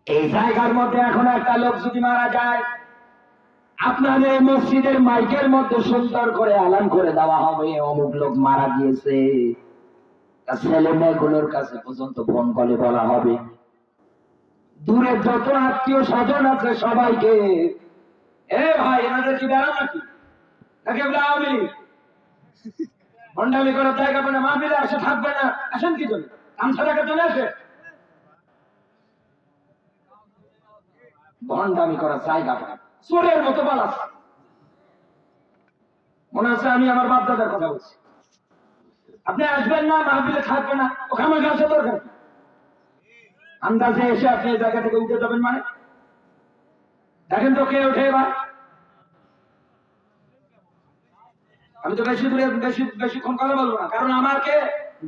এই জায়গার মধ্যে এখন একটা লোক যদি মারা যায়, আপনাদের মসজিদের মাইকের মধ্যে সুন্দর করে এলান করে দেওয়া হবে অমুক লোক মারা গিয়েছে। ছেলে মেয়েগুলোর কাছে পর্যন্ত ফোন করে বলা হবে, দূরের যত আত্মীয় স্বজন আছে সবাইকে, এ ভাই এনাদের কি বেড়া নাকি নাকি আমরা আওয়ামী লীগ ভণ্ডামি করার জায়গা পাবে না, মাহফিলে আসে থাকবে না, আসেন কি জন্য গামছা টাকা চলে আসে, ভণ্ডামি করার জায়গা পাবে চোরের মতো পালাস। মনে হচ্ছে আমি আমার বাপ দাদার কথা বলছি। আপনি আসবেন না, মাহফিলে থাকবেন না, ওখানে আসা দরকার কি? আন্দাজে এসে আপনি এই জায়গা থেকে উঠে যাবেন মানে? দেখেন তো কে ওঠে এবার। আমি তো বেশিক্ষণ কথা বলবো না, কারণ আমাকে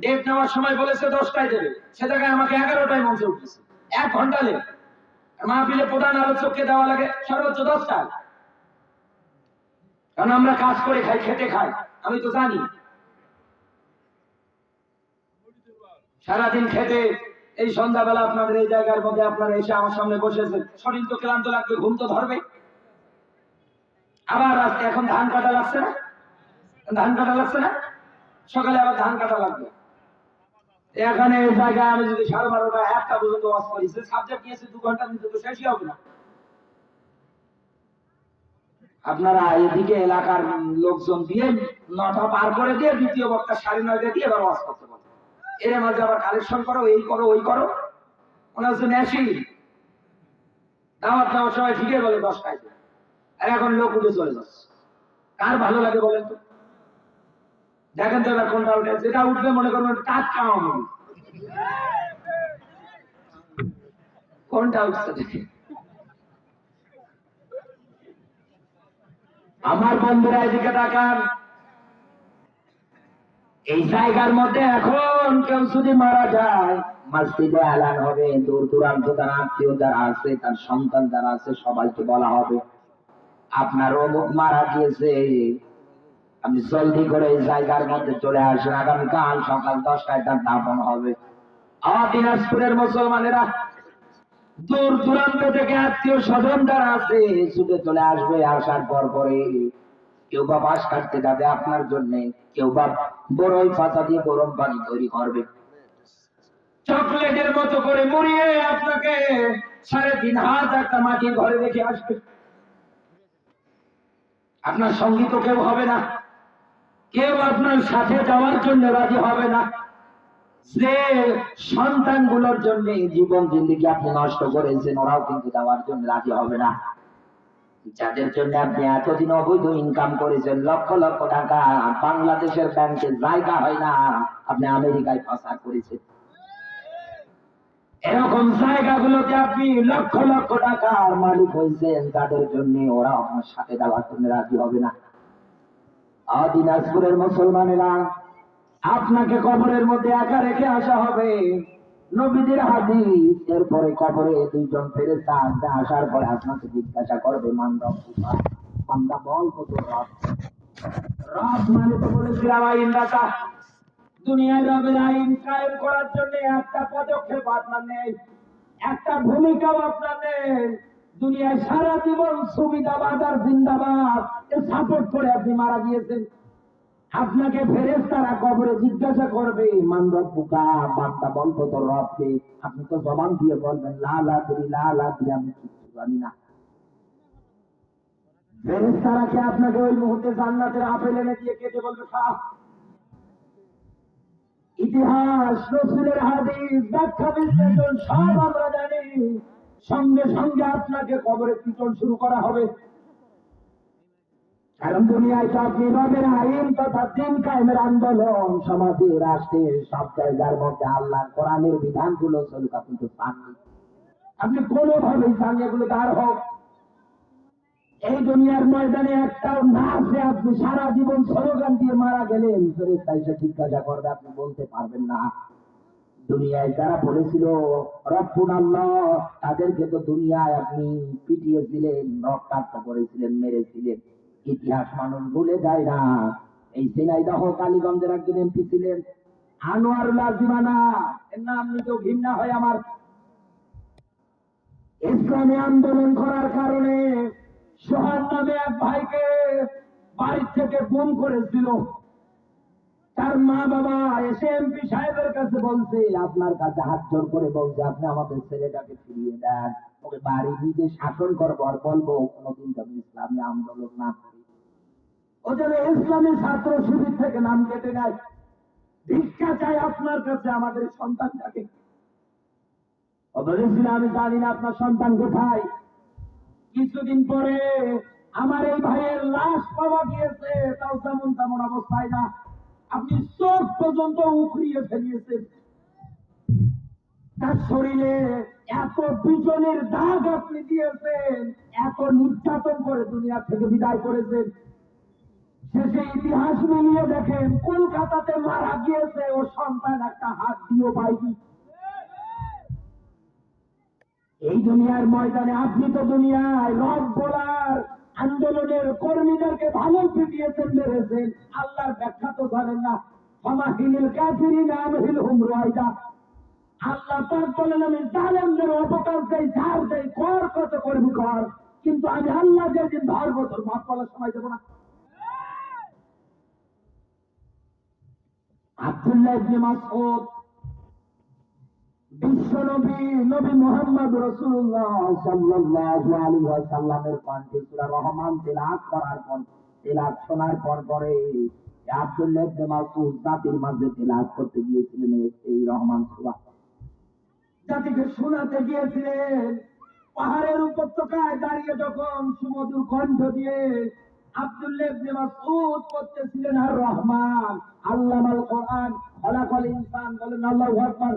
ডেট নেওয়ার সময় বলেছে 10টায় দেবে, সে জায়গায় আমাকে 11টায় মঞ্চে উঠেছে, 1 ঘন্টা লেট। মাহফিলে প্রধান আলোচককে দেওয়া লাগে সর্বোচ্চ 10টায়, কারণ আমরা কাজ করে খাই, খেটে খাই, আমি তো জানি। সারাদিন খেটে এই সন্ধ্যাবেলা আপনাদের এই জায়গার মধ্যে আপনারা এসে আমার সামনে বসেছেন, শরীর তো ক্লান্ত লাগবে, ঘুম তো ধরবে। আবার আজকে এখন ধান কাটা লাগছে না, ধান কাটা লাগছে না, সকালে আবার ধান কাটা লাগবে। এখানে এই জায়গায় আমি যদি 12:30টা 1টা পর্যন্ত ওয়াজ করি, সে সাবজেক্ট নিয়েছে 2 ঘন্টার মধ্যে তো শেষই হবে না। আপনারা এদিকে এলাকার লোকজন দিয়ে 9টা পার করে দিয়ে দ্বিতীয় বক্তা 9:30 দিয়ে এবার ওয়াজ করতে পারে। এর মাঝে আবার কালেকশন করো, এই করো ওই করো, মনে হচ্ছে নেশি। দাওয়াত নেওয়ার সময় ঠিকই বলে 10টায়, আর এখন লোক উঠে চলে যাচ্ছে। কার ভালো লাগে বলেন তো? দেখেন তো এবার কোনটা উঠে, যেটা উঠবে মনে করবেন টাটকা আওয়ামী লীগ। কোনটা উঠছে দেখে আমার বন্ধুরা এদিকে তাকান। এই জায়গার মধ্যে এখন কেউ যদি মারা যায়, মসজিদে এলান হবে, দূর দূরান্ত তার আত্মীয় যারা আছে, তার সন্তান যারা আছে, সবাইকে বলা হবে আপনার অমুক মারা গিয়েছে, আপনি জলদি করে এই জায়গার মধ্যে চলে আসেন, আগামীকাল সকাল 10টায় তার দাফন হবে। আমার দিনাজপুরের মুসলমানেরা দূর দূরান্ত থেকে আত্মীয় স্বজন যারা আছে ছুটে চলে আসবে, আসার পর পরে কেউ বা বাঁশ কাটতে যাবে আপনার জন্য, কেউ বা বড়ই পাতা দিয়ে গরম পানি তৈরি করবে, চকলেটের মতো করে মুড়িয়ে আপনাকে 3.5 হাত একটা মাটির ঘরে রেখে আসবে। আপনার সঙ্গী তো কেউ হবে না, কেউ আপনার সাথে যাওয়ার জন্য রাজি হবে না। যে সন্তানগুলোর জন্য জীবন জিন্দিগি আপনি নষ্ট করেছেন, ওরাও কিন্তু যাওয়ার জন্য রাজি হবে না। যাদের জন্য আপনি এতদিন অবৈধ ইনকাম করেছেন, লক্ষ লক্ষ টাকা বাংলাদেশের ব্যাংকে জায়গা হয় না, আপনি আমেরিকায় পাচার করেছেন। এরকম জায়গাগুলোতে আপনি লক্ষ লক্ষ টাকার মালিক হয়েছেন, তাদের জন্য ওরা আপনার সাথে যাওয়ার জন্য রাজি হবে না। দিনাজপুরের মুসলমানেরা, আপনাকে কবরের মধ্যে একা রেখে আসা হবে। নবীদের হাদিস, এরপরে কবরে 2জন ফেরেশতা আসবে, আসার পরে আপনাকে জিজ্ঞাসা করবে মান রব্বুকা, বান্দা বল কত রব। রব মানে তো বলেছিলাম আইন দাতা। দুনিয়ায় রবের আইন কায়েম করার জন্য একটা পদক্ষেপ আপনার নেই, একটা ভূমিকাও আপনার নেই। দুনিয়ায় সারা জীবন সুবিধাবাদ আর জিন্দাবাদ সাপোর্ট করে আপনি মারা গিয়েছেন। আপনাকে ফেরেশতারা কবরে জিজ্ঞাসা করবে মান রব্বুকা, বান্দা বলতো তোর রবকে। আপনি তো জবান দিয়ে বলবেন লা আদরি, লা আদরি, আমি কিছু জানি না। ফেরেশতারা কি আপনাকে ওই মুহূর্তে জান্নাতের আপেল এনে দিয়ে কেটে বলবে খা? ইতিহাস, রাসূলের হাদিস, ব্যাখ্যা বিশ্লেষণ সব আমরা জানি। সঙ্গে সঙ্গে আপনাকে কবরে পিটন শুরু করা হবে। কারণ দুনিয়ায় তো আপনি রবের আইন তথা দিন কায়েমের আন্দোলন, সমাজে, রাষ্ট্রে, সব জায়গার মধ্যে আল্লাহর কোরআনের বিধানগুলো চলুক, আপনি তো চাননি। আপনি কোনোভাবেই চান এগুলো তার হোক। এই দুনিয়ার ময়দানে একটাও না আছে, আপনি সারা জীবন স্লোগান দিয়ে মারা গেলেন, ফেরেশতা এসে জিজ্ঞাসা করবে, আপনি বলতে পারবেন না। দুনিয়ায় যারা বলেছিল রব্বুনা আল্লাহ, তাদেরকে তো দুনিয়ায় আপনি পিটিয়েছিলেন, রক্তাক্ত করেছিলেন, মেরেছিলেন। ইতিহাস মানুষ ভুলে যায় না। এই ঝিনাইদহ কালীগঞ্জের একজন এমপি ছিলেন আনোয়ারুল্লাহ জীবানা, এর নাম নিতেও ঘৃণা হয় আমার। ইসলামী আন্দোলন করার কারণে সোহান নামে এক ভাইকে বাড়ি থেকে গুম করেছিল। তার মা বাবা এসে এমপি সাহেবের কাছে বলছে, আপনার কাছে হাত জোর করে বলছে, আপনি আমাদের ছেলেটাকে ফিরিয়ে দেন, ওকে বাড়ি দিয়ে শাসন করবো আর বলবো কোনোদিন তুমি ইসলামী আন্দোলন না করি। ও যেন ইসলামী ছাত্র শিবির থেকে নাম কেটে নেয়। ভিক্ষা চাই আপনার কাছে আমাদের সন্তানটাকে। ও বলেছিল, আমি জানি না আপনার সন্তান কোথায়। কিছুদিন পরে আমার এই ভাইয়ের লাশ পাওয়া গিয়েছে, তাও তেমন তেমন অবস্থায় না, আপনি চোখ পর্যন্ত উখড়িয়ে ফেলিয়েছেন। তার শরীরে এত পিছনের দাগ আপনি দিয়েছেন, এত নির্যাতন করে দুনিয়া থেকে বিদায় করেছেন। শেষে ইতিহাস মিলিয়ে দেখেন, কলকাতাতে মারা গিয়েছে ও সন্তান একটা হাত দিয়েও পাইনি। এই দুনিয়ার ময়দানে আপনি তো দুনিয়ায় রব বলার আন্দোলনের কর্মীদেরকে ভালো পিটিয়েছেন, মেরেছেন। আল্লাহর ব্যাখ্যা তো জানেন না। ফামাহিলিল কাফিরিন আমহিলহুম রুয়াইদা। আল্লাহ পাক বলেন, আমি জালেমদের অপকার দেই, ঝাড় দেই, কর কত করবি কর, কিন্তু আমি আল্লাহ যেদিন ধরবো তোর মাপ বলার সময় দেবো না। আব্দুল্লাহ ইবনে মাসউদ বিশ্বনবী নবী মুহাম্মদ রাসূলুল্লাহ সাল্লাল্লাহু আলাইহি ওয়াসাল্লামের কণ্ঠে সূরা রহমান তেলাওয়াত করার পর, তেলাওয়াত শোনার পরে আব্দুল্লাহ ইবনে মাসউদ জাতির মাঝে তেলাওয়াত করতে গিয়েছিলেন এই রহমান সূরা। জাতিকে শোনাতে গিয়েছিলেন। পাহাড়ের উপত্যকায় দাঁড়িয়ে যখন সুমধুর কণ্ঠ দিয়ে আব্দুল্লাহ ইবনে মাসউদ পড়তেছিলেন আর রহমান আল্লামাল কোরআন খলাকাল ইনসান, বলেন আল্লাহু আকবার।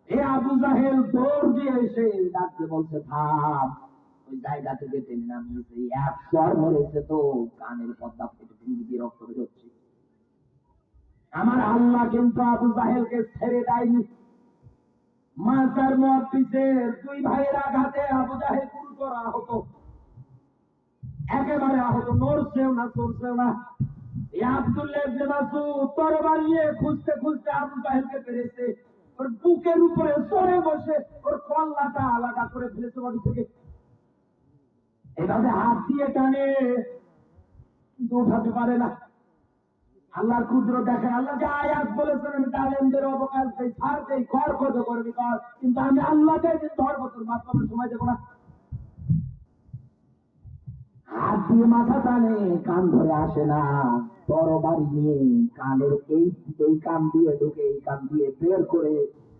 এ আবু জাহেল দৌড় দিয়ে এসে ডাকতে বলছে, থাম। ওই জায়গা থেকে টেনে নামিয়েছে, এক চর মেরেছে তো কানের পর্দা ফেটে ভেঙে দিয়ে রক্ত বেরোচ্ছে। আমার আল্লাহ কিন্তু আবু জাহেলকে ছেড়ে দেয়নি। মাজার মুহাদ্দিসের দুই ভাইয়ের আঘাতে আবু জাহেল গুরুতর আহত, একেবারে আহত, নড়ছেও না চড়ছেও না। এই আব্দুল্লাহ ইবনে মাসউদ তরবারি নিয়ে খুঁজতে খুঁজতে আবু জাহেলকে পেরেছে। ওর বুকের উপরে চড়ে বসে ওর কল্লাটা আলাদা করে ফেলেছে বডি থেকে। এভাবে হাত দিয়ে টানে, কিন্তু উঠাতে পারে না। আল্লাহর কুদরত দেখেন। আল্লাহ যে আয়াত বলেছেন, আমি জালেমদের অবকাশ দেই, ছাড় দেই, কর কত করবি কর, কিন্তু আমি আল্লাহ যেদিন ধরবো তোর মাপ পাবার সময় দেবো না। হাত দিয়ে মাথা টানে, কান ধরে আসে না। তরবারি নিয়ে কানের এই কান দিয়ে ঢুকে এই কান দিয়ে বের করে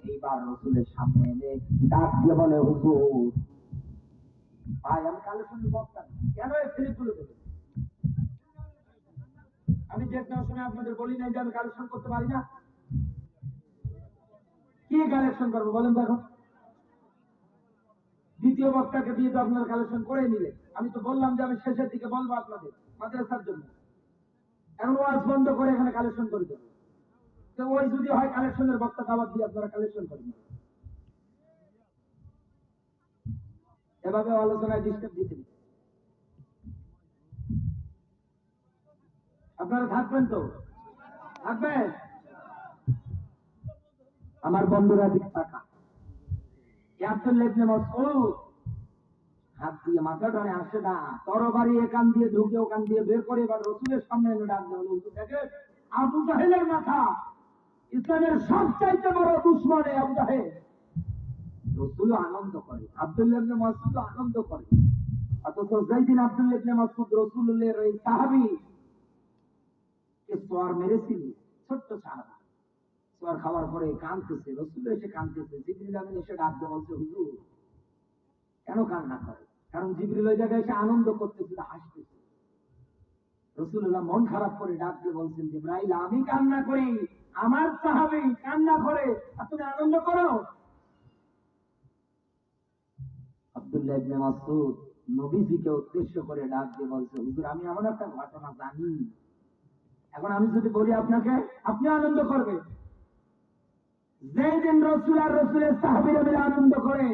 এইবার রসুলের সামনে এনে ডাক দিয়ে বলে, হুজুর ভাই, আমি কালেকশনের বক্তা, কেন এই স্লিপগুলো দেবে? আমি যে কোনো সময় আপনাদের বলি নাই যে আমি কালেকশন করতে পারি না। কি কালেকশন করবো বলেন তো এখন? দ্বিতীয় বক্তাকে দিয়ে তো আপনারা কালেকশন করে নিলে। আমি তো বললাম যে আমি শেষের দিকে বলবো আপনাদের মাদ্রাসার জন্য। এখন ওয়াজ বন্ধ করে এখানে কালেকশন করে দেবো। তো ওই যদি হয় কালেকশনের বক্তা আবার দিয়ে আপনারা কালেকশন করেন। এভাবে আলোচনায় ডিস্টার্ব দিতেন। আপনারা থাকবেন তো? থাকবেন? আমার বন্ধুরা দিক টাকা আব্দুল্লাহ ইবনে মাসউদ হাত দিয়ে মাথা টানে আসে না, তরবারি একান দিয়ে ঢুকে ওখান দিয়ে বের করে এবার রসুলের সামনে এনে ডাক দেওয়া, হুজুর দেখে আবু জাহেলের মাথা, ইসলামের সবচাইতে বড় দুশমন আবু জাহেল। রসুল আনন্দ করে, আব্দুল্লাহ ইবনে মাসউদ আনন্দ করে। অথচ যেই দিন আব্দুল্লাহ ইবনে মাসউদ রাসূলুল্লাহর এই সাহাবী কে সোয়ার মেরেছিল, ছোট্ট সাহাবী, সোয়ার খাওয়ার পরে কাঁদতেছে, রসুল এসে কাঁদতেছে, জিবরিল আমিন এসে ডাক দিয়ে বলছে, হুজুর কেন কান্না করে? কারণ জিবরিল ওই জায়গায় এসে আনন্দ করতেছিল, হাসতেছে। রাসূলুল্লাহ মন খারাপ করে ডাক দিয়ে বলছেন, জিবরাইল আমি কান্না করি, আমার সাহাবী কান্না করে, আর তুমি আনন্দ করো? আব্দুল্লাহ ইবনে মাসউদ নবীজিকে উদ্দেশ্য করে ডাক দিয়ে বলছে, হুজুর আমি এমন একটা ঘটনা জানি, এখন আমি যদি বলি আপনাকে, আপনি আনন্দ করবে। যেই দিন রাসূল আর রাসূলের সাহাবীরা মিলে আনন্দ করে,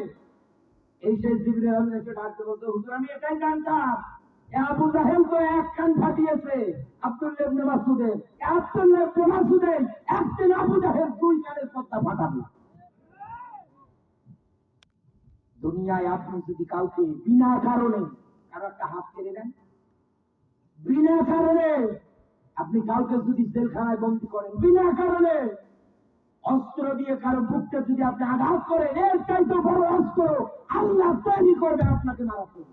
এই সেই জিবরিল আমিন এসে ডাক দিয়ে বলছে, হুজুর আমি এটাই জানতাম, আবু জাহেল তো এক কান ফাটিয়েছে আব্দুল্লাহ ইবনে মাসউদের, আব্দুল্লাহ ইবনে মাসউদের একদিন আবু জাহেল দুই কানের পর্দা ফাটাবে। দুনিয়ায় আপনি যদি কাউকে বিনা কারণে কারো একটা হাত কেড়ে নেন, বিনা কারণে আপনি কাউকে যদি জেলখানায় বন্দী করেন, বিনা কারণে অস্ত্র দিয়ে কারো বুককে যদি আপনি আঘাত করেন, এর চাইতে বড় অস্ত্র আল্লাহ তৈরি করবে আপনাকে মারার জন্য।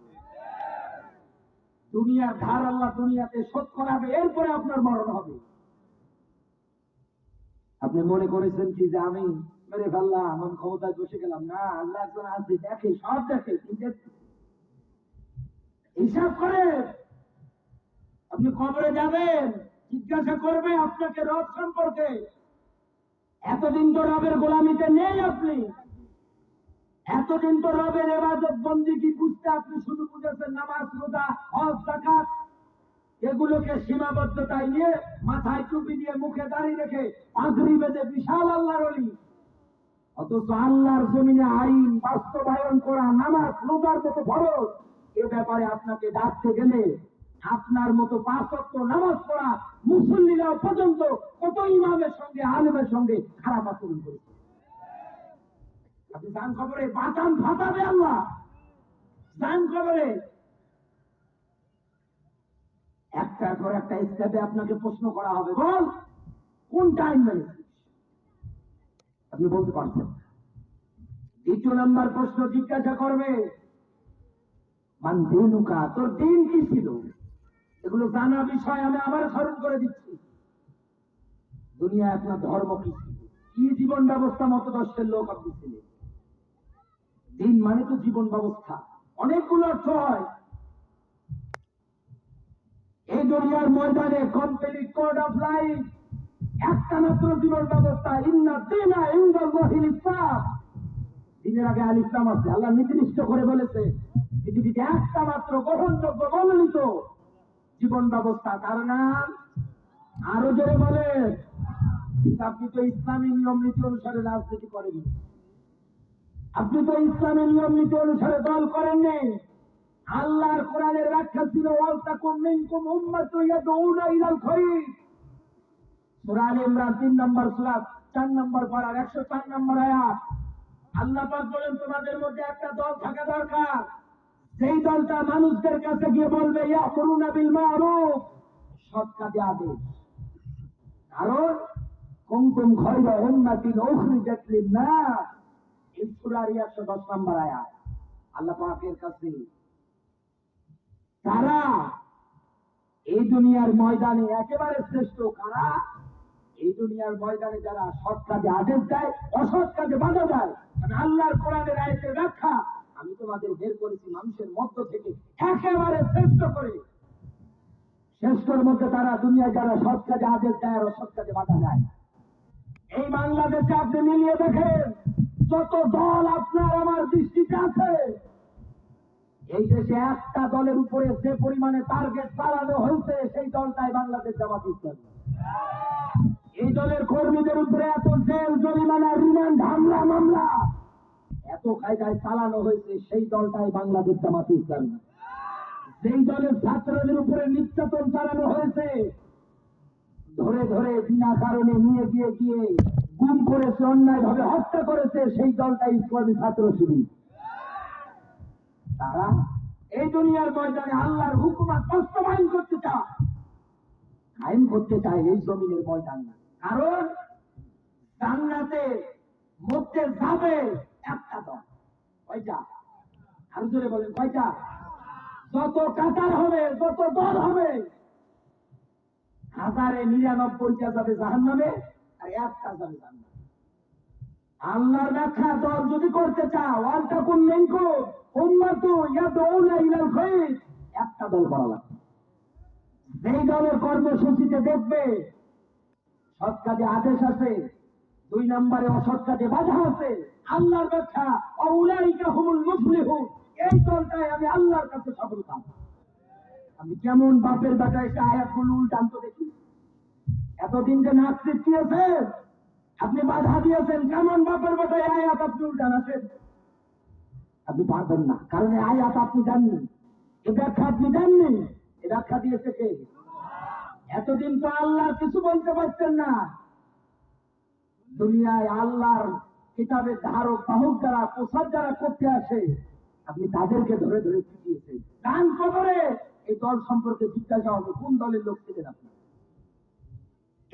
দুনিয়ার ধার আল্লাহ দুনিয়াতে শোধ করাবে, এরপরে আপনার মরণ হবে। আপনি মনে করেছেন কি যে আমি মেরে ফেললাম, আমি ক্ষমতায় বসে গেলাম? না, আল্লাহ একজন আছে, দেখে, সব দেখে, কিন্তু হিসাব করে। আপনি কবরে যাবেন, জিজ্ঞাসা করবে আপনাকে রব সম্পর্কে। এতদিন তো রবের গোলামিতে নেই আপনি, এতদিন তো রবের ইবাদত বন্দেগী বুঝতে আপনি শুধু বুঝেছেন নামাজ, রোজা, হজ, যাকাত, এগুলোকে সীমাবদ্ধতায় নিয়ে মাথায় টুপি দিয়ে মুখে দাঁড়িয়ে রেখে পাগড়ি বেঁধে বিশাল আল্লাহর ওলি। অথচ আল্লাহর জমিনে আইন বাস্তবায়ন করা নামাজ রোজার মতো ফরজ, এ ব্যাপারে আপনাকে ডাকতে গেলে আপনার মতো 5 ওয়াক্ত নামাজ পড়া মুসল্লিরাও পর্যন্ত কত ইমামের সঙ্গে, আলেমের সঙ্গে খারাপ আচরণ করেছে। আপনি জান খবরে বাটান ফাটাবে আল্লাহ, জান খবরে একটার পর একটা স্টেপে আপনাকে প্রশ্ন করা হবে, বল কোন টাইম মেনেছিস? আপনি বলতে পারছেন। 2 নম্বর প্রশ্ন জিজ্ঞাসা করবে, মান দিনুকা, তোর দিন কি ছিল? এগুলো জানা বিষয়, আমি আবার স্মরণ করে দিচ্ছি। দুনিয়ায় আপনার ধর্ম কি ছিল, কি জীবন ব্যবস্থা মতদর্শের লোক আপনি ছিলেন? দিন মানে তো জীবন ব্যবস্থা, অনেকগুলো অর্থ হয়। এই দুনিয়ার ময়দানে কমপ্লিট কোড অফ লাইফ একটা মাত্র জীবন ব্যবস্থা, ইন্না দীনা ইনদাল্লাহিল ইসলাম। দিনের আগে আল ইসলাম আছে, আল্লাহ নির্দিষ্ট করে বলেছে পৃথিবীতে একটা মাত্র গ্রহণযোগ্য মনোনীত জীবন ব্যবস্থা, তার নাম, আরো জোরে বলে, আপনি তো ইসলামী নিয়ম নীতি অনুসারে রাজনীতি করেননি, আপনি তো ইসলামী নিয়ম নীতি অনুসারে দল করেননি। আল্লাহর কোরআনের ব্যাখ্যা ছিল ওয়ালতাকুম মিনকুম উম্মাতুন ইয়াদউনা ইলাল খায়র। সূরা আলে ইমরান 3 নম্বর সূরা 4 নম্বর পারা 104 নম্বর আয়াত। আল্লাহ পাক বলেন তোমাদের মধ্যে একটা দল থাকা দরকার, সেই দলটা মানুষদের কাছে গিয়ে বলবে ইয়ামুরুনা বিল মারুফ, সৎ কাজে আদেশ। কারণ কুনতুম খায়রা উম্মাতিন উখরিজাত লিন-নাস, এই সূরার 110 নম্বর আয়াত। আল্লাহ পাকের কাছে তারা এই দুনিয়ার ময়দানে একেবারে শ্রেষ্ঠ কারা? এই দুনিয়ার ময়দানে যারা সৎ কাজে আদেশ দেয়, অসৎ কাজে বাধা দেয়। কারণ আল্লাহর কোরআনের আয়াতের ব্যাখ্যা, আমি তোমাদের বের করেছি মানুষের মধ্য থেকে একেবারে শ্রেষ্ঠ করে। শ্রেষ্ঠর মধ্যে তারা দুনিয়ায় যারা সৎ কাজে আদেশ দেয় আর অসৎ কাজে বাধা দেয়। এই বাংলাদেশে আপনি মিলিয়ে দেখেন, যত দল আপনার আমার দৃষ্টিতে আছে, এই দেশে একটা দলের উপরে যে পরিমাণে টার্গেট চালানো হয়েছে, সেই দলটাই বাংলাদেশ জামাত ইসলামী। এই দলের কর্মীদের উপরে এত জেল, জরিমানা, রিমান্ড, হামলা, মামলা এত কায়দায় চালানো হয়েছে, সেই দলটাই বাংলাদেশ জামাত ইসলামী। যেই দলের ছাত্রদের উপরে নির্যাতন চালানো হয়েছে, ধরে ধরে বিনা কারণে নিয়ে গিয়ে গুম করেছে, অন্যায় ভাবে হত্যা করেছে, সেই দলটাই ইসলামী ছাত্র শিবির। তারা এই দুনিয়ার ময়দানে আল্লাহর হুকুমত বাস্তবায়ন করতে চায়, কায়েম করতে চায় এই জমিনের ময়দানে। কারণ জান্নাতে মধ্যে যাবে একটা দল, কয়টা? আর জোরে বলেন কয়টা? যত কাতার হবে, যত দল হবে, 1099টা যাবে জাহান্নামে, আর একটা যাবে জান্নাতে। আল্লাহর ব্যাখ্যা, দল যদি করতে চাও, ওয়ালতাকুম মিনকুম উম্মাতুন ইয়াদউনা ইলাল খায়র, একটা দল করা লাগবে। যেই দলের কর্মসূচিতে দেখবে সৎ কাজে আদেশ আছে, 2 নম্বরে অসৎ কাজে বাধা আছে, আল্লাহর ব্যাখ্যা আউলাইকা হুমুল মুফলিহুন, এই দলটাই আমি আল্লাহর কাছে সফলতা। আমি কেমন বাপের বেটা এসে আয়াতগুলো উল্টান তো দেখি। এতদিন যে নাচ শিখিয়েছেন, আপনি বাধা দিয়েছেন, কেমন বাপের বেটা আয়াত আপনি উল্টান আসেন? আপনি পারবেন না, কারণ এই আয়াত আপনি জাননি, এ ব্যাখ্যা আপনি জাননি। এ ব্যাখ্যা দিয়েছে কে? এতদিন তো আল্লাহ কিছু বলতে পারছেন না। দুনিয়ায় আল্লাহর কিতাবের ধারক বাহক যারা প্রসাদ যারা করতে আসে, আপনি তাদেরকে ধরে ধরে পিটিয়েছেন। কান কবরে এই দল সম্পর্কে জিজ্ঞাসা হবে, কোন দলের লোক ছিলেন আপনি?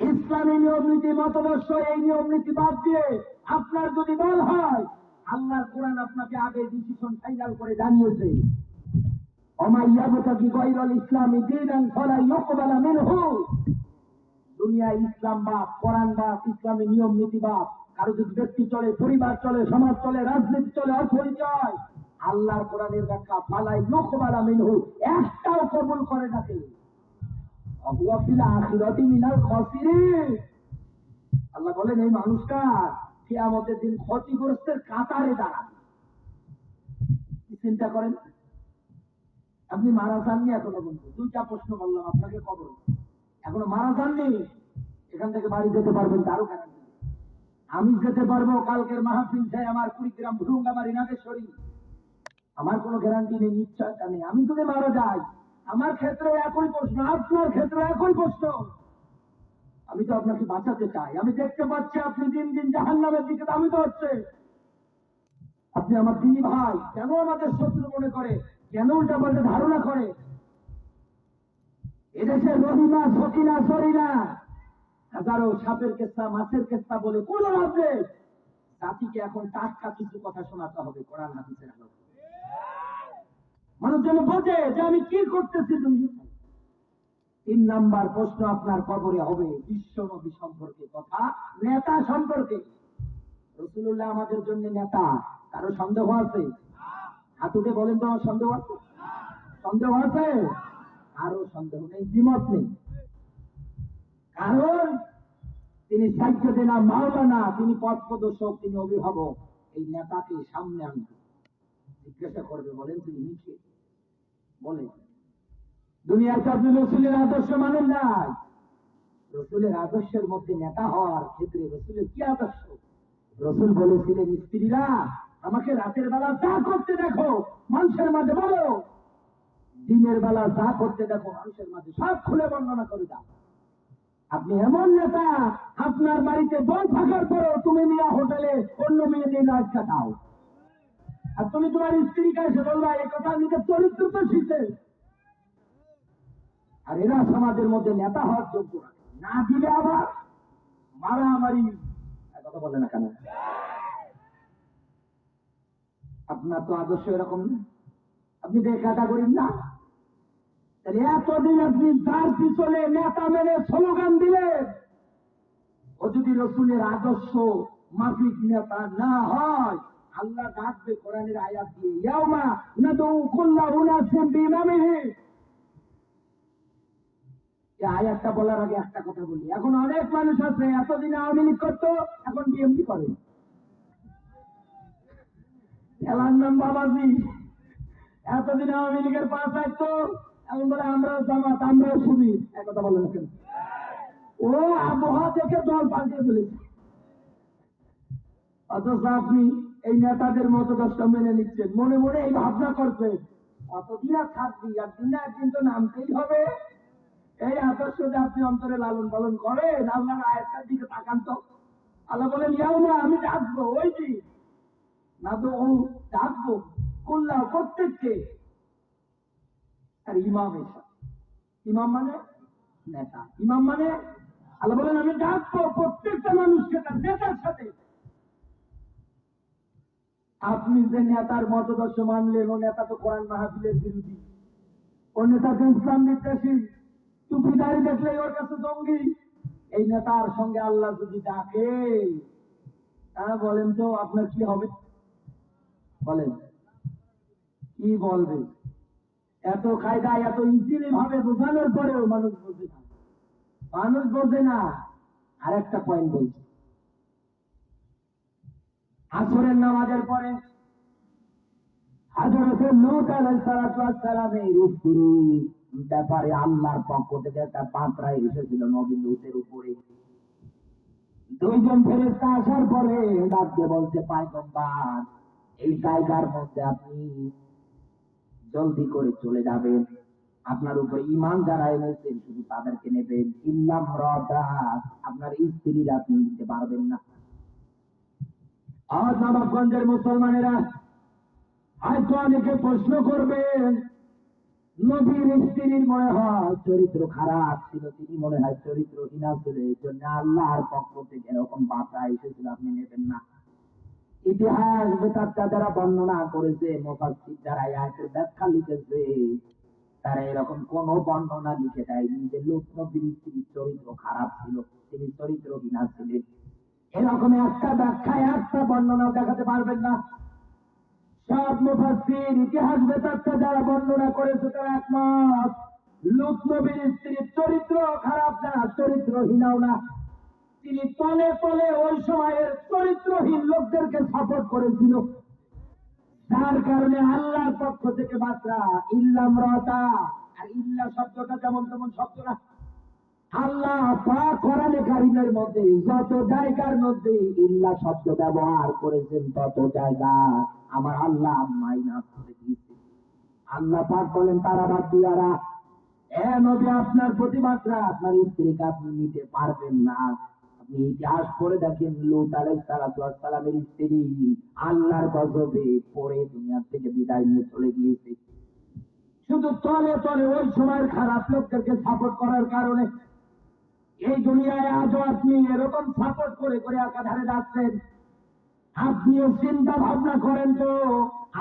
ইসলামী নিয়ম নীতি মতবর্ষ এই নিয়ম নীতি বাদ দিয়ে আপনার যদি দল হয়, আল্লাহর কোরআন আপনাকে আগে ডিসিশন ফাইনাল করে জানিয়েছে, অমাইয়াবতাকি গায়রাল ইসলামি দীনান ফালা ইউকবালা মিনহু। দুনিয়া ইসলাম বাদ, কোরআন বাদ, ইসলামী নিয়ম নীতি বাদ, কারো যদি ব্যক্তি চলে, পরিবার চলে, সমাজ চলে, রাজনীতি চলে, অর্থনীতি হয়, আল্লাহর কোরআনের ব্যাখ্যা ফালা ইউকবালা মিনহু একটাও কবুল করে না কেউ। আল্লাহ বলেন এই মানুষটা কিয়ামতের দিন ক্ষতিগ্রস্তের কাতারে দাঁড়াবে। চিন্তা করেন, আপনি মারা যাননি এখনো বন্ধু, দুইটা প্রশ্ন বললাম আপনাকে, কবর এখনো মারা যাননি, এখান থেকে বাড়ি যেতে পারবেন তারও গ্যারান্টি। আমি যেতে পারবো কালকের মাহফিল চাই আমার কুড়িগ্রাম ভুরুঙ্গামারি নাগেশ্বরী, আমার কোনো গ্যারান্টি নেই, নিশ্চয়তা নেই। আমি যদি মারা যাই, আমার ক্ষেত্রে একই প্রশ্ন, আপনার ক্ষেত্রে একই প্রশ্ন। আমি তো আপনাকে বাঁচাতে চাই, আমি দেখতে পাচ্ছি আপনি দিন দিন জাহান্নামের দিকে ধাবিত হচ্ছে। আপনি আমার দিনী ভাই, কেন আমাদের শত্রু মনে করে, কেন উল্টা পাল্টা ধারণা করে? এদেশের রহিমা সকিনা সরিনা হাজারো সাপের কেস্তা মাছের কেস্তা বলে কোন রাজ্যে জাতিকে এখন টাটকা কিছু কথা শোনাতে হবে কোরআন হাদিসের আলোকে। মানুষ যেন বোঝে যে আমি কি করতেছি। তুমি 3 নাম্বার প্রশ্ন আপনার কবরে হবে বিশ্ব নবী সম্পর্কে কথা, নেতা সম্পর্কে। রাসূলুল্লাহ আমাদের জন্য নেতা, কারো সন্দেহ আছে? হাত উঠে বলেন তো, আমার সন্দেহ আছে? সন্দেহ আছে? কারো সন্দেহ নেই, দ্বিমত নেই। কারণ তিনি সাইয়্যিদুনা মাওলানা, তিনি পথ প্রদর্শক, তিনি অভিভাবক। এই নেতাকে সামনে আনবে, জিজ্ঞাসা করবে, বলেন তুমি নিচে বলে দুনিয়ার আপনি রসুলের আদর্শ মানেন নাই। রসুলের আদর্শের মধ্যে নেতা হওয়ার ক্ষেত্রে রসুলের কি আদর্শ? রসুল বলেছিলেন, স্ত্রীরা আমাকে রাতের বেলা যা করতে দেখো মানুষের মাঝে বলো, দিনের বেলা যা করতে দেখো মানুষের মাঝে সব খুলে বর্ণনা করে দাও। আপনি এমন নেতা, আপনার বাড়িতে বল থাকার পরেও তুমি মিয়া হোটেলে অন্য মেয়ে দিয়ে নাচ কাটাও, আর তুমি তোমার স্ত্রীকে এসে বলবা এই কথা, নিজের চরিত্র তো শিখে। আর এরা সমাজের মধ্যে নেতা হওয়ার যোগ্য না, দিলে আবার মারামারি, কথা বলে না কেন? আপনার তো আদর্শ এরকম না, আপনি তো ক্যাটাগরি না। তাহলে এতদিন আপনি যার পিছনে নেতা মেনে স্লোগান দিলেন, ও যদি রসুলের আদর্শ মাফিক নেতা না হয়, আল্লাহ ডাকবে কোরআনের আয়াত দিয়ে, ইয়াউমা নাদউ কুল্লা উনাসিম বিইমামিহি। এই আয়াতটা বলার আগে একটা কথা বলি, এখন অনেক মানুষ আছে এতদিন আওয়ামী লীগ করতো, এখন বিএনপি করে। এলার নাম বাবাজি, এতদিন আওয়ামী লীগের পাশ আসতো, এখন বলে আমরাও জামাত, আমরাও শিবির। এক কথা বলেন কেন? ও আবহাওয়া দেখে দল পাল্টিয়ে ফেলেছে। অথচ আপনি এই নেতাদের মতো দশটা মেনে নিচ্ছেন, মনে মনে এই ভাবনা করছেন কতদিন আর থাকবি, একদিন না একদিন তো নামতেই হবে। এই আদর্শটা আপনি অন্তরে লালন পালন করেন। আল্লাহর আয়াতটার দিকে তাকান তো, আল্লাহ বলেন ইয়াউমা, আমি ডাকবো, ওই যে না তো ও ডাকবো কুল্লা প্রত্যেককে। আর ইমাম এসা, ইমাম মানে নেতা, ইমাম মানে আল্লাহ বলেন আমি ডাকবো প্রত্যেকটা মানুষকে তার নেতার সাথে। আপনি যে নেতার মতদর্শ মানলেন, ও নেতা তো কোরআন মাহফিলের বিরোধী, ও নেতা তো ইসলাম বিদ্বেষী, টুপিদারি দেখলে ওর কাছে জঙ্গি। এই নেতার সঙ্গে আল্লাহ যদি ডাকে, তারা বলেন তো আপনার কি হবে? বলেন কি বলবে? এত কায়দা এত ইজিলি ভাবে বোঝানোর পরেও মানুষ বোঝে না, মানুষ বোঝে না। আর একটা পয়েন্ট বলছি, আসরের নামাজের পরে হযরত লূত আলাইহিস সালামের স্ত্রীর ব্যাপারে আল্লাহর পক্ষ থেকে একটা বার্তা এসেছিল নবী লূতের উপরে। দুইজন ফেরেশতা আসার পরে ডাক দিয়ে বলছে, পয়গম্বর এই জায়গার মধ্যে আপনি জলদি করে চলে যাবেন, আপনার উপর ঈমান যারা এনেছেন শুধু তাদেরকে নেবেন, ইল্লাম রাদা, আপনার স্ত্রীর আপনি নিতে পারবেন না। আজ নবাবগঞ্জের মুসলমানেরা হয়তো অনেকে প্রশ্ন করবে, নবীর স্ত্রীর মনে হয় চরিত্র খারাপ ছিল, তিনি মনে হয় চরিত্রহীনা ছিল, এই জন্য আল্লাহর পক্ষ থেকে এরকম বার্তা এসেছিল, আপনি নেবেন না। ইতিহাস বেতারটা যারা বর্ণনা করেছে, মুফাসসির যারা আয়াতের ব্যাখ্যা লিখেছে, তারা এরকম কোন বর্ণনা লিখে দেয়নি যে লূত নবীর স্ত্রীর চরিত্র খারাপ ছিল, তিনি চরিত্রহীনা ছিলেন। এরকম একটা ব্যাখ্যায় একটা বর্ণনা দেখাতে পারবেন না। সব মুফাসসির ইতিহাস বেতারটা যারা বর্ণনা করেছে তারা একমত, লূত নবীর স্ত্রীর চরিত্র খারাপ না, চরিত্রহীনাও না, তিনি তলে তলে ওই সময়ের চরিত্রহীন লোকদেরকে সাপোর্ট করেছিল, যার কারণে আল্লাহর পক্ষ থেকে বার্তা ইল্লাম রাতা। আর ইল্লা শব্দটা যেমন তেমন শব্দ না। আল্লাহ পাক কোরআনে কারীমের মধ্যে যত জায়গার মধ্যে ইল্লা শব্দ ব্যবহার করেছেন, তত জায়গা আমার আল্লাহ মাইনাস করে দিয়েছে। আল্লাহ পাক বলেন, তারা বাদ দিয়ারা, এ নবী আপনার প্রতিমাত্রা আপনার স্ত্রীকে আপনি নিতে পারবেন না। আপনি ইতিহাস পড়ে দেখেন, লূত আলাইহিস সালামের স্ত্রী আল্লাহর গজবে পড়ে দুনিয়া থেকে বিদায় নিয়ে চলে গিয়েছে, শুধু তলে তলে ওই সময়ের খারাপ লোকদেরকে সাপোর্ট করার কারণে। এই দুনিয়ায় আজও আপনি এরকম সাপোর্ট করে করে একাধারে যাচ্ছেন। আপনিও চিন্তা ভাবনা করেন তো,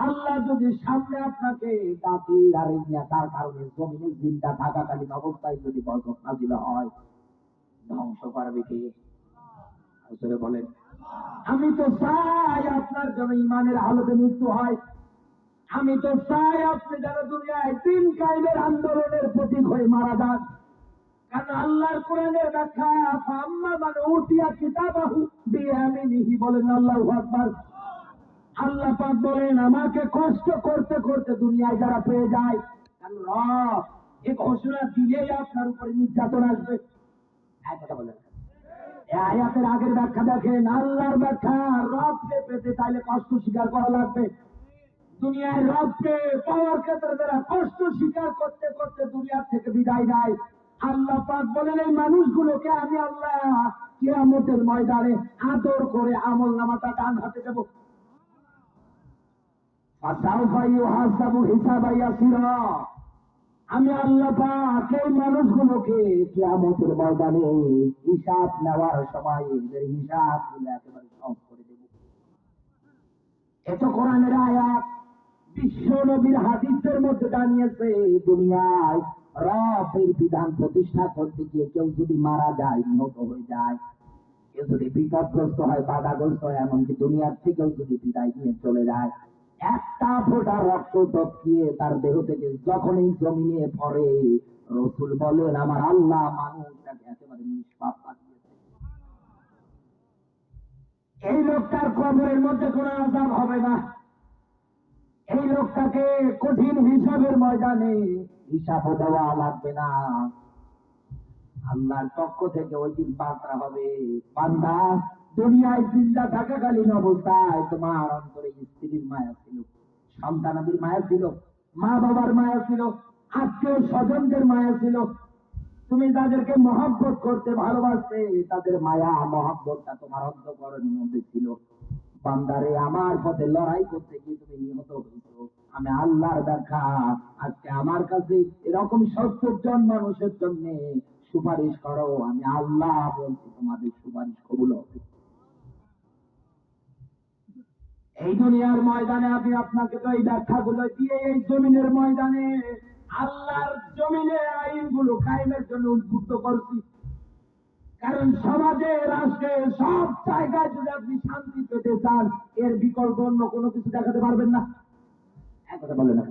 আল্লাহ যদি সামনে আপনাকে ডাকি আর এই তার কারণে জমিনের চিন্তা থাকাকালীন অবস্থায় যদি গজব নাযিল হয়, ধ্বংস করবে কে? আসলে বলেন, আমি তো চাই আপনার জন্য ইমানের হালতে মৃত্যু হয়। আমি তো চাই আপনি যারা দুনিয়ায় দিন কায়েমের আন্দোলনের প্রতীক হয়ে মারা যান। কারণ আল্লাহর কোরআনের ব্যাখ্যা, আম্মা মানে উটিয়া কিতাবাহু বিয়ামিনিহি, বলেন আল্লাহু আকবার। আল্লাহ পাক বলেন, আমাকে কষ্ট করতে করতে দুনিয়ায় যারা পেয়ে যায়, কারণ রব এই ঘোষণা দিলেই আপনার উপরে নির্যাতন আসবে। এক কথা বলেন, এই আয়াতের আগের ব্যাখ্যা দেখেন, আল্লাহর ব্যাখ্যা, রবকে পেতে চাইলে কষ্ট স্বীকার করা লাগবে। দুনিয়ায় রবকে পাওয়ার ক্ষেত্রে যারা কষ্ট স্বীকার করতে করতে দুনিয়ার থেকে বিদায় নেয়, আল্লাহ পাক বলেন এই মানুষগুলোকে আমি আল্লাহ কিয়ামতের ময়দানে আদর করে আমল নামাটা ডান হাতে দেব। ফাসাউফা ইউহাসাবু হিসাবান ইয়াসিরা। আমি আল্লাহ পাক এই মানুষগুলোকে কিয়ামতের ময়দানে হিসাব নেওয়ার সময় এদের হিসাবগুলো একেবারে সহজ করে দেব। এত কোরআনের আয়াত, বিশ্ব নবীর হাদিসের মধ্যে জানিয়েছে, দুনিয়ায় রবের বিধান প্রতিষ্ঠা করতে গিয়ে কেউ যদি মারা যায়, নিহত হয়ে যায়, কেউ যদি বিপদগ্রস্ত হয়, বাধাগ্রস্ত হয়, এমনকি দুনিয়ার থেকেও যদি বিদায় নিয়ে চলে যায়, একটা ফোঁটা রক্ত টপকিয়ে তার দেহ থেকে যখন এই জমিনে পড়ে, রসুল বলেন আমার আল্লাহ মানুষটাকে একেবারে নিষ্পাপ বানিয়েছে। এই লোকটার কবরের মধ্যে কোনো আযাব হবে না, এই লোকটাকে কঠিন হিসাবের ময়দানে হিসাব দেওয়া লাগবে না। আল্লাহর পক্ষ থেকে ওই দিন বার্তা হবে, বান্দা দুনিয়ায় চিন্তা থাকাকালীন অবস্থায় তোমার অন্তরে স্ত্রীর মায়া ছিল, সন্তানাদির মায়া ছিল, মা বাবার মায়া ছিল, আত্মীয় স্বজনদের মায়া ছিল, তুমি তাদেরকে মহব্বত করতে ভালোবাসতে, তাদের মায়া মহব্বতটা তোমার অন্তঃকরণের মধ্যে ছিল। বান্দারে, আমার পথে লড়াই করতে গিয়ে তুমি নিহত হয়েছো, আমি আল্লাহর দেখা আজকে আমার কাছে এরকম 70 জন মানুষের জন্য সুপারিশ করো, আমি আল্লাহ বলছি তোমাদের সুপারিশ কবুল হবে। এই দুনিয়ার ময়দানে আমি আপনাকে তো এই ব্যাখ্যাগুলো দিয়ে এই জমিনের ময়দানে আল্লাহর জমিনে আইনগুলো কায়েমের জন্য উদ্বুদ্ধ করছি। কারণ সমাজে, রাষ্ট্রে, সব জায়গায় যদি আপনি শান্তি পেতে চান, এর বিকল্প অন্য কোনো কিছু দেখাতে পারবেন না। এক কথা বলে না,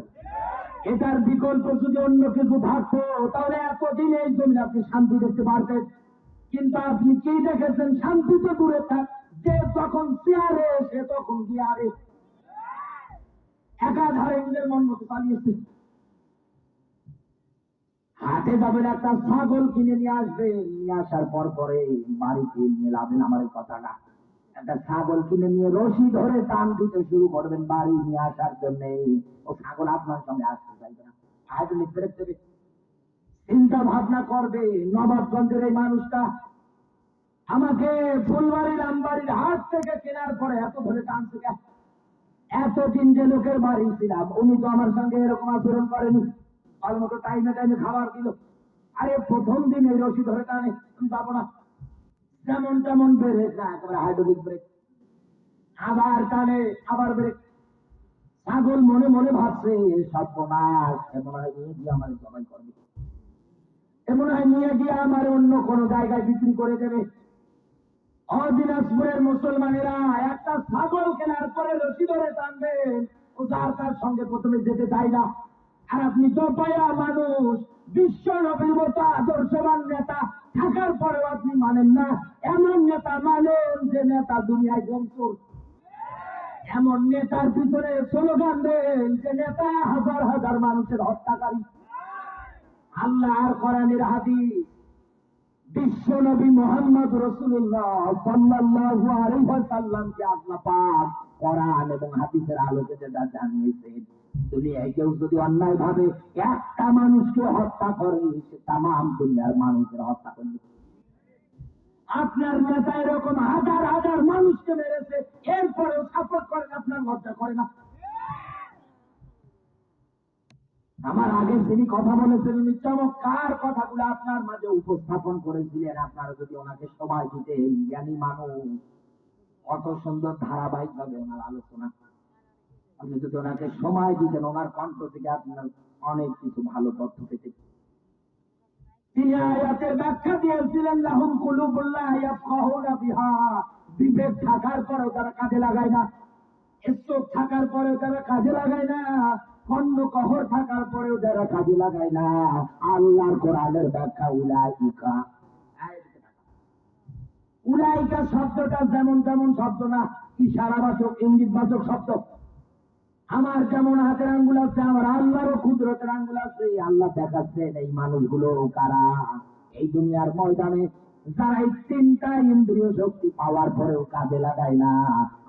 এটার বিকল্প যদি অন্য কিছু থাকতো তাহলে এতদিন এই জমিনে আপনি শান্তি দেখতে পারতেন। কিন্তু আপনি কি দেখেছেন? শান্তি তো দূরে থাক, যে যখন চেয়ারে সে তখন গিয়ারে, একাধারে নিজের মন মতো চালিয়েছে। হাটে যাবেন, একটা ছাগল কিনে নিয়ে আসবেন, নিয়ে আসার পর পরে বাড়িতে নিয়ে লাভেন, আমার এই কথাটা, একটা ছাগল কিনে নিয়ে রশি ধরে টান দিতে শুরু করবেন বাড়ি নিয়ে আসার জন্য, ও ছাগল আপনার সঙ্গে আসতে চাইবে না, আজ লিখতে দেবে। চিন্তা ভাবনা করবে, নবাবগঞ্জের এই মানুষটা আমাকে ফুলবাড়ির আমবাড়ির হাট থেকে কেনার পরে এত ধরে টানছে কেন? এতদিন যে লোকের বাড়ি ছিলাম উনি তো আমার সঙ্গে এরকম আচরণ করেনি, ভালো মতো টাইমে টাইমে খাবার দিল। আরে প্রথম দিন এই রশি ধরে টানে, আমি পাবো না, যেমন তেমন ব্রেক না, একেবারে হাইড্রোলিক ব্রেক, আবার টানে আবার ব্রেক। ছাগল মনে মনে ভাবছে সর্বনাশ, এমন হয় নিয়ে গিয়ে আমার জবাই করবে, এমন হয় নিয়ে গিয়ে আমার অন্য কোনো জায়গায় বিক্রি করে দেবে। দিনাজপুরের মুসলমানেরা একটা ছাগল কেনার পরে রশি ধরে টানবেন, ও যার তার সঙ্গে প্রথমে যেতে চায় না। আর আপনি জপায়া মানুষ, বিশ্ব নবীর মতো আদর্শবান নেতা থাকার পরেও আপনি মানেন না। এমন নেতা মানেন যে নেতা দুনিয়ায় গমচোর, এমন নেতার পিছনে স্লোগান দেন যে নেতা হাজার হাজার মানুষের হত্যাকারী। আল্লাহর কোরআনের হাদিস, বিশ্ব নবী মোহাম্মদ রাসূলুল্লাহ সাল্লাল্লাহু আলাইহি ওয়াসাল্লামকে আল্লাহ পাক কোরআন এবং হাদিসের আলোকে যেটা জানিয়েছেন, দুনিয়ায় কেউ যদি অন্যায় ভাবে একটা মানুষকে হত্যা করে, সে তামাম দুনিয়ার মানুষের হত্যা করবে। আপনার নেতা এরকম হাজার হাজার মানুষকে মেরেছে, এরপরেও সাপোর্ট করেন, আপনার লজ্জা করে না? আমার আগে যিনি কথা বলেছেন উনি চমৎকার কথাগুলো আপনার মাঝে উপস্থাপন করেছিলেন। আপনারা যদি ওনাকে সময় দিতেন, জ্ঞানী মানুষ, কত সুন্দর ধারাবাহিক ভাবে ওনার আলোচনা, আপনি যদি ওনাকে সময় দিতেন, ওনার কণ্ঠ থেকে আপনার অনেক কিছু ভালো তথ্য পেতেন। তিনি আয়াতের ব্যাখ্যা দিয়েছিলেন, লাহুম কুলুবুন লা ইয়াফকাহুনা বিহা, বিবেক থাকার পরেও তারা কাজে লাগায় না, চোখ থাকার পরেও তারা কাজে লাগায় না, কর্ণ কহর থাকার পরেও যারা কাজে লাগায় না। আল্লাহর কোরআনের ব্যাখ্যা উলাইকা। উলাইকা শব্দটা যেমন তেমন শব্দ না, ইশারাবাচক ইঙ্গিতবাচক শব্দ। আমার যেমন হাতের আঙ্গুল আছে, আমার আল্লাহরও কুদরতের আঙ্গুল আছে। আল্লাহ দেখাচ্ছেন এই মানুষগুলো কারা। এই দুনিয়ার ময়দানে যারা এই তিনটা ইন্দ্রিয় শক্তি পাওয়ার পরেও কাজে লাগায় না,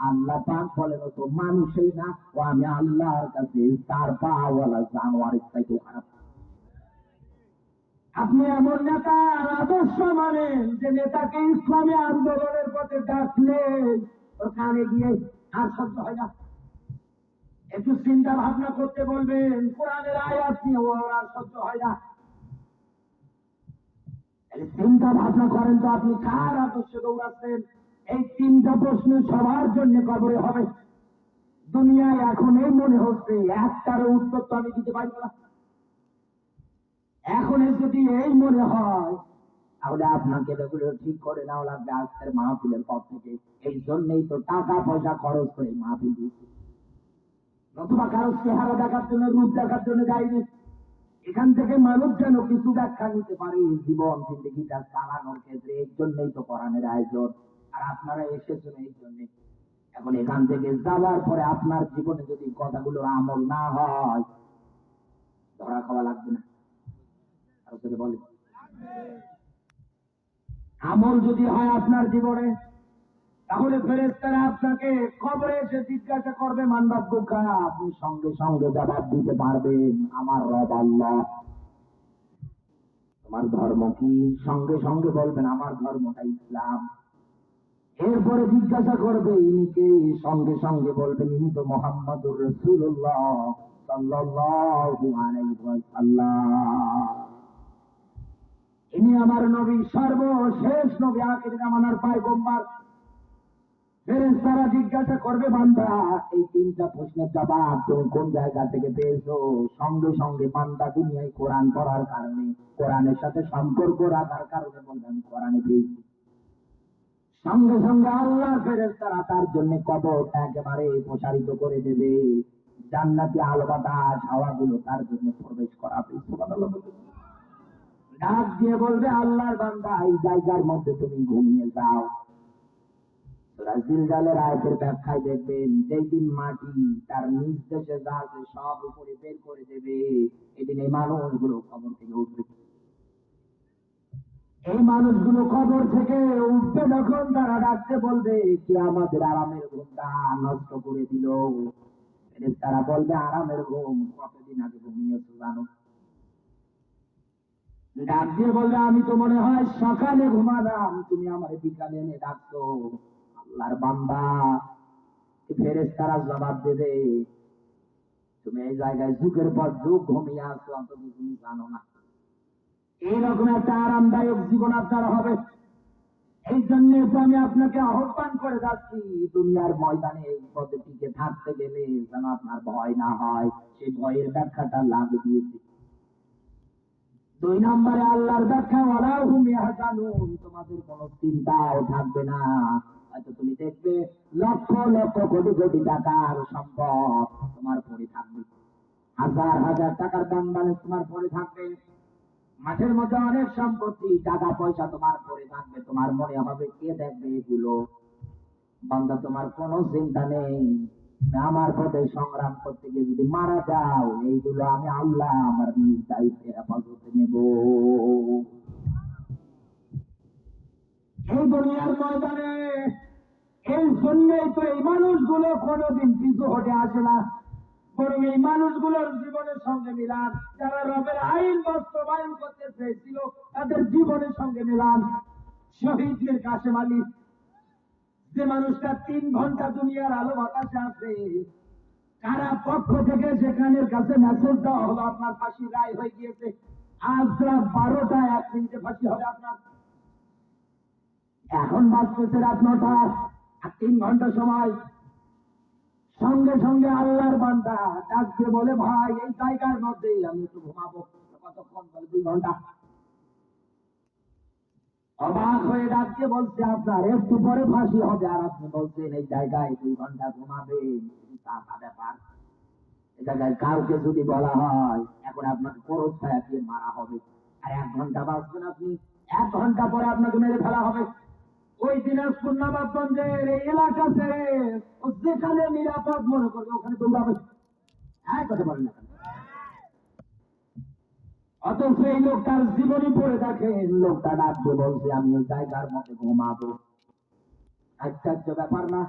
আল্লাহ পাক বলেন তো মানুষই না, ও আমি আল্লাহর কাছে তার পাওয়ালা জানোয়ারের চাইতে খারাপ। আপনি এমন নেতা আদর্শ মানেন যে নেতাকে ইসলামী আন্দোলনের পথে ডাকলে ওখানে গিয়ে আর সহ্য হয় না। একটু চিন্তা ভাবনা করতে বলবেন, কোরআনের আয়াত নিয়ে ও আর সহ্য হয় না। চিন্তা ভাবনা করেন তো আপনি কার আদর্শে দৌড়াচ্ছেন? এই তিনটা প্রশ্ন সবার জন্য কবরে হবে। দুনিয়ায় এখন এই মনে হচ্ছে একটারও উত্তর তো আমি দিতে পারবো না। এখন যদি এই মনে হয়, তাহলে আপনাকে এগুলো ঠিক করে নেওয়া লাগবে আজকের মাহফিলের পর থেকে। এই জন্যই তো টাকা পয়সা খরচ করে মাহফিল দিচ্ছি, নতুবা কারো চেহারা দেখার জন্য, রূপ দেখার জন্য যায়নি। এখান থেকে মানুষ যেন কিছু ব্যাখ্যা নিতে পারে জীবন জিন্দগিটা চালানোর ক্ষেত্রে। এই জন্যই তো কোরআনের আয়োজন, আর আপনারা এসেছেন এই জন্য। এখন এখান থেকে যাওয়ার পরে আপনার জীবনে যদি কথাগুলোর আমল না হয়, ধরা খাওয়া লাগবে না। আর যদি বলে আমল যদি হয় আপনার জীবনে, তাহলে ফেরেশতারা আপনাকে কবরে এসে জিজ্ঞাসা করবে মান রাব্বুকা, আপনি সঙ্গে সঙ্গে জবাব দিতে পারবেন আমার রব আল্লাহ। তোমার ধর্ম কি? সঙ্গে সঙ্গে বলবেন আমার ধর্মটা ইসলাম। এরপরে জিজ্ঞাসা করবে ইনি কে? সঙ্গে সঙ্গে বলবেন ইনি তো মুহাম্মাদুর রাসূলুল্লাহ সাল্লাল্লাহু আলাইহি ওয়াসাল্লাম, ইনি আমার নবী, সর্বশেষ নবী, আখির জামানার পয়গম্বর। ফেরেশতারা জিজ্ঞাসা করবে বান্দা এই তিনটা প্রশ্নের জবাব তুমি কোন জায়গা থেকে পেয়েছো? সঙ্গে সঙ্গে বান্দা দুনিয়ায় কোরআন পড়ার কারণে, কোরআনের সাথে সম্পর্ক রাখার কারণে বলবে আমি কোরআনে পেয়েছি। সঙ্গে সঙ্গে আল্লাহ ফেরেশতারা তার জন্য কবরটা একেবারে প্রসারিত করে দেবে, জান্নাতি আলো বাতাস হাওয়াগুলো তার জন্য প্রবেশ করাবে। সুবহানাল্লাহ। ডাক দিয়ে বলবে আল্লাহর বান্দা এই জায়গার মধ্যে তুমি ঘুমিয়ে যাও। জিলজালের আয়াতের ব্যাখ্যায় দেখবেন, যেই দিন মাটি তার নিজ দেশে যা আছে সব উপরে বের করে দেবে, এদিন এই মানুষগুলো কবর থেকে উঠবে। এই মানুষগুলো কবর থেকে উঠবে যখন, তারা ডাকতে বলবে কি আমাদের আরামের ঘুমটা নষ্ট করে দিল। তারা বলবে আরামের ঘুম কতদিন আগে ঘুমিয়েছো জানো? ডাক দিয়ে বলবে, আমি তো মনে হয় সকালে ঘুমালাম, তুমি আমার বিকালে এনে ডাকছো। আল্লাহর বান্দা, ফেরেশতারা জবাব দেবে, তুমি এই জায়গায় যুগের পর যুগ ঘুমিয়ে আসছো, অন্তত তুমি জানো না। এইরকম একটা আরামদায়ক জীবন আপনার হবে। এই জন্য আমি আপনাকে আহ্বান করে যাচ্ছি, দুনিয়ার ময়দানে এই পথে টিকে থাকতে গেলে যেন আপনার ভয় না হয়, সেই ভয়ের ব্যাখ্যাটা লাগিয়ে দিয়েছি। 2 নম্বরে আল্লাহর ব্যাখ্যা, ওয়ালা হুম ইয়াহজানুন, তোমাদের কোনো চিন্তাও থাকবে না। হয়তো তুমি দেখবে লক্ষ লক্ষ কোটি কোটি টাকার সম্পদ তোমার পরে থাকবে, হাজার হাজার টাকার ব্যাংক ব্যালেন্স তোমার পরে থাকবে, মাঠের মধ্যে অনেক সম্পত্তি টাকা পয়সা তোমার পরে থাকবে। তোমার মনে হবে, কে দেখবে এগুলো? বান্দা, তোমার কোনো চিন্তা নেই। আমার পথে সংগ্রাম করতে গিয়ে যদি মারা যাও, এইগুলো আমি আল্লাহ আমার নিজ দায়িত্বে হেফাজতে নেব। এই দুনিয়ার ময়দানে এই জন্যই তো এই মানুষগুলো কোনোদিন পিছু হটে আসে না, বরং এই মানুষগুলোর জীবনের সঙ্গে মিলান। যারা রবের আইন বাস্তবায়ন করতে চেয়েছিল, তাদের জীবনের সঙ্গে মিলান। শহীদ মীর কাসেম আলী, যে মানুষটা 3 ঘন্টা দুনিয়ার আলো বাতাসে আছে, কারা পক্ষ থেকে সেখানের কাছে মেসেজ দেওয়া হলো, আপনার ফাঁসি রায় হয়ে গিয়েছে, আজ রাত 12টা 1 মিনিটে ফাঁসি হবে আপনার। এখন বাজতেছে রাত 9টা, আর 3 ঘন্টা সময়। সঙ্গে সঙ্গে আল্লাহর বান্দা ডাক দিয়ে বলে, ভাই এই জায়গার মধ্যে আমি একটু ঘুমাবো। কতক্ষণ? বলে 2 ঘন্টা। অবাক হয়ে ডাক দিয়ে বলছে, আপনার একটু পরে ফাঁসি হবে, আর আপনি বলছেন এই জায়গায় 2 ঘন্টা ঘুমাবেন? টাকা ব্যাপার। এই জায়গায় কাউকে যদি বলা হয় এখন আপনাকে খরচ ছায়া দিয়ে মারা হবে, আর 1 ঘন্টা বাঁচবেন আপনি, 1 ঘন্টা পরে আপনাকে মেরে ফেলা হবে। ওই দিনাজপুর নবাবগঞ্জের এই এলাকা ছেড়ে ও যেখানে নিরাপদ মনে করবে ওখানে দৌড়াবে। হ্যাঁ, কথা বলেন না কেন? অথচ এই লোকটার জীবনী পড়ে দেখেন, লোকটা ডাক দিয়ে বলছে, আমি এই জায়গার মধ্যে ঘুমাবো। আশ্চর্য ব্যাপার না?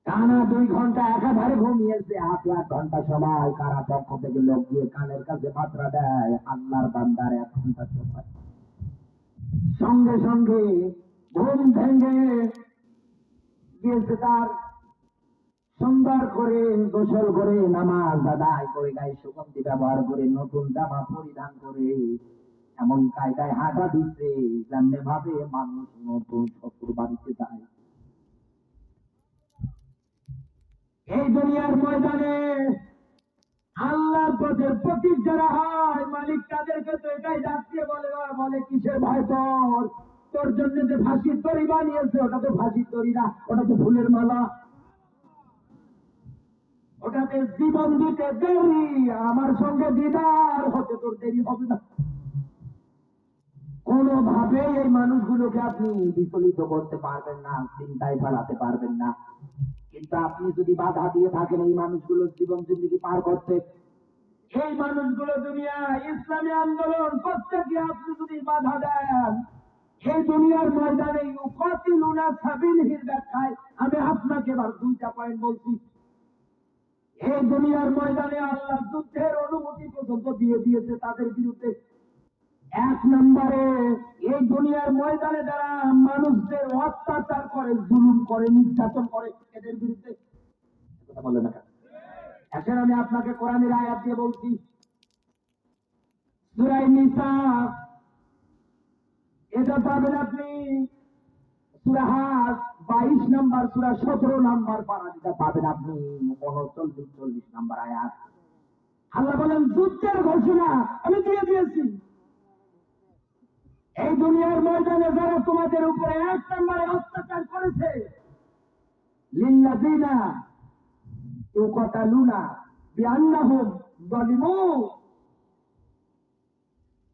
টানা 2 ঘন্টা একাধারে ঘুমিয়েছে, হাতে 1 ঘন্টা সময়। কারা পক্ষ থেকে লোক দিয়ে কানের কাছে মাত্রা দেয়, আল্লাহর বান্দার 1 ঘন্টা সময়। সঙ্গে সঙ্গে ঘুম ভেঙে গিয়েছে তার, সুন্দর করে গোসল করে নামাজ আদায় করে গায়ে সুগন্ধি ব্যবহার করে নতুন জামা পরিধান করে এমন কায়দায় হাঁটা দিচ্ছে যেমনি ভাবে মানুষ নতুন শ্বশুর বাড়িতে যায়। এই দুনিয়ার ময়দানে আল্লাহর পথের প্রতীক যারা হয়, মালিক তাদেরকে তো এটাই ডাকতে বলে, বলে কিসের ভয় তোর? তোর জন্য যে ফাঁসির তরি বানিয়েছে, ওটা তো ফাঁসির তরি না, ওটা তো ফুলের মালা। ওটাতে জীবন দিতে দেরি, আমার সঙ্গে দিদার হতে তোর দেরি হবে না। কোনোভাবে এই মানুষগুলোকে আপনি বিচলিত করতে পারবেন না, চিন্তায় ফেলাতে পারবেন না। কিন্তু আপনি যদি বাধা দিয়ে থাকেন এই মানুষগুলোর জীবন জিন্দগি পার করতে, এই মানুষগুলো দুনিয়া ইসলামী আন্দোলন করতে গিয়ে আপনি যদি বাধা দেন, এই দুনিয়ার ময়দানে ইউকাতিলুনা সাবিলিহির ব্যাখ্যায় আমি আপনাকে এবার 2টা পয়েন্ট বলছি। এই দুনিয়ার ময়দানে আল্লাহ যুদ্ধের অনুমতি পর্যন্ত দিয়ে দিয়েছে তাদের বিরুদ্ধে। 1 নম্বরে, এই দুনিয়ার ময়দানে যারা মানুষদের অত্যাচার করে, জুলুম করে, নির্যাতন করে, এদের বিরুদ্ধে। কথা বললেন না কেন? এখন আমি আপনাকে কোরআনের আয়াত দিয়ে বলছি, সূরা নিসা, এটা পাবেন আপনি সূরা হাজ 22 নম্বর, সূরা 17 নম্বর পারা, যেটা পাবেন আপনি 39-40 নম্বর আয়াত। আল্লাহ বলেন, যুদ্ধের ঘোষণা আমি দিয়ে দিয়েছি। এই দুনিয়ার ময়দানে যারা তোমাদের উপরে 1 নম্বরে অত্যাচার করেছে, লিল্লাযিনা ইউকাতালুনা বিআন্নাহুম যালিমুন,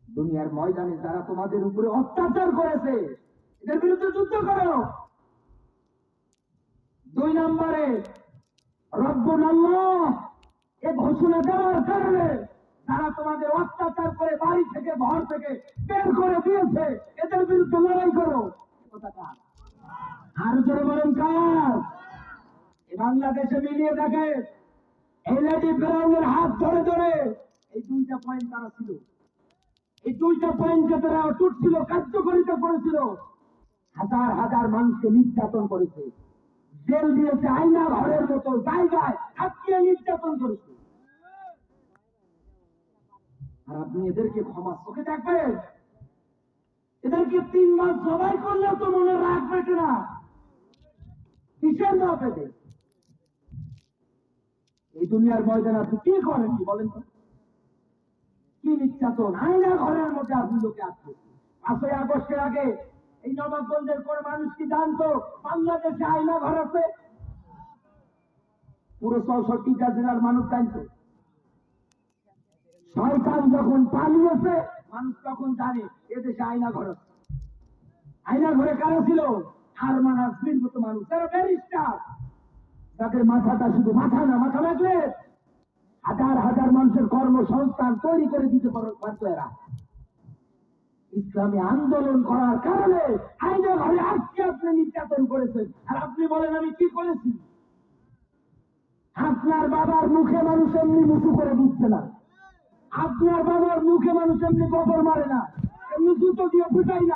দুনিয়ার ময়দানে যারা তোমাদের উপরে অত্যাচার করেছে এদের বিরুদ্ধে যুদ্ধ করো। 2 নম্বরে, রব্বুনাল্লাহ, এ ঘোষণা দেওয়ার কারণে যারা তোমাদের অত্যাচার করে বাড়ি থেকে ঘর থেকে বের করে দিয়েছে এদের বিরুদ্ধে লড়াই করো। কথা কার? আর জোরে বলেন কার? বাংলাদেশে মিলিয়ে দেখে, এই লেডি ফেরাউনের হাত ধরে ধরে এই 2টা পয়েন্ট তারা ছিল। এই দুইটা পয়েন্টকে তারা অটুট ছিল, কার্যকরিতা করেছিল। হাজার হাজার মানুষকে নির্যাতন করেছে, জেল দিয়েছে, আয়না ঘরের মতো জায়গায় আটকিয়ে নির্যাতন করেছে। আর আপনি এদেরকে ক্ষমা চোখে দেখবেন? এদেরকে 3 মাস জবাই করলেও তো মনে রাগ পেটে না, কিসের না পেটে? এই দুনিয়ার ময়দানে আপনি কি করেন কি বলেন তো? কি নির্যাতন! আয়না ঘরের মধ্যে আপনি লোকে আসছে। 5ই আগস্টের আগে এই নবাবগঞ্জের কোন মানুষ কি জানতো বাংলাদেশে আয়না ঘর আছে? পুরো 64টা জেলার মানুষ জানতো। শয়তান যখন পালিয়েছে মানুষ তখন জানে এদেশে আয়না ঘর আছে। আয়না ঘরে কারা ছিল? হারমান আসমির মতো মানুষ, তারা ব্যারিস্টার, তাদের মাথাটা শুধু মাথা না, মাথা রাখলে হাজার হাজার মানুষের কর্মসংস্থান তৈরি করে দিতে পারত এরা। ইসলামী আন্দোলন করার কারণে আইনা ঘরে আজকে আপনি নির্যাতন করেছেন, আর আপনি বলেন আমি কি করেছি? আপনার বাবার মুখে মানুষ এমনি মুচু করে দিচ্ছে না, আপনার বাবার মুখে মানুষ এমনি কবর মারে না, এমনি জুতো দিয়ে ফুটাই না।